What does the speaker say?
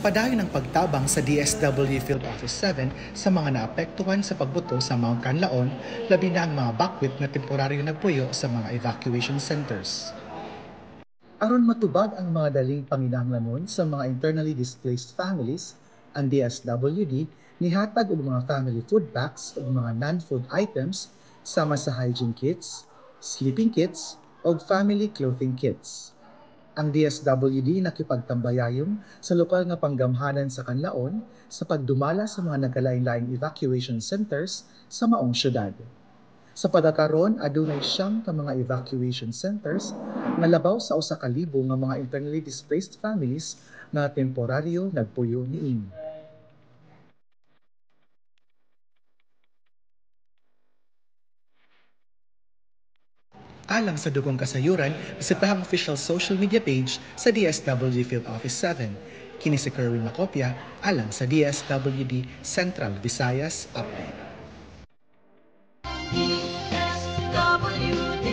Padayon ng pagtabang sa DSWD Field Office 7 sa mga naapektuhan sa pagbuto sa Mount Canlaon, labi na ang mga bakwit na temporaryo nagpuyo sa mga evacuation centers. Aron matubag ang mga daling panginahanglanon sa mga internally displaced families, ang DSWD nihatag og mga family food packs ug mga non-food items sama sa hygiene kits, sleeping kits ug family clothing kits. Ang DSWD nakipagtambayayon sa lokal nga panggamhanan sa Canlaon sa pagdumala sa mga nagkalain-laing evacuation centers sa maong syudad. Sa padakaron, adunay siyam ka mga evacuation centers nga labaw sa 1,000 nga mga internally displaced families nga temporaryo nagpuyo niini. Alang sa dugong kasayuran, bisitahang official social media page sa DSWD Field Office 7. Kini si Kerwin Macopia, alang sa DSWD Central Visayas Update. DSWD